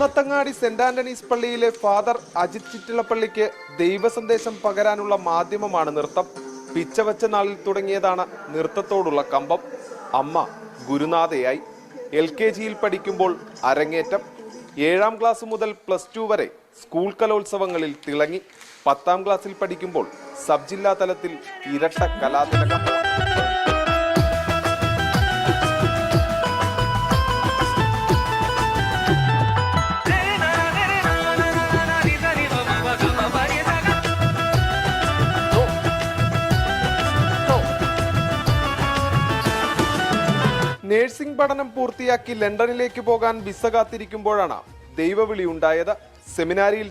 Kunnathangadi saint Antony's പള്ളിയിലെ father Ajith ചിറ്റിലപ്പള്ളിക്ക് ദൈവസന്ദേശം പകരാനുള്ള മാധ്യമമാണ് നൃത്തം. പിച്ചവച്ച നാളിൽ തുടങ്ങിയതാണ് നൃത്തത്തോടുള്ള കമ്പം. അമ്മ ഗുരുനാഥയായി. LKGയിൽ പഠിക്കുമ്പോൾ അരങ്ങേറ്റം. 7ാം ക്ലാസ് മുതൽ +2 വരെ സ്കൂൾ കലോത്സവങ്ങളിൽ തിളങ്ങി. 10ാം ക്ലാസ്സിൽ പഠിക്കുമ്പോൾ സബ് ജില്ലാ തലത്തിൽ ഇരട്ട കലാതിലകം. നഴ്സിംഗ് പഠനം പൂർത്തിയാക്കി ലണ്ടനിലേക്ക് പോകാൻ വിസ കാത്തിരിക്കുമ്പോഴാണ് ദൈവവിളി ഉണ്ടായത്. സെമിനാരിയിൽ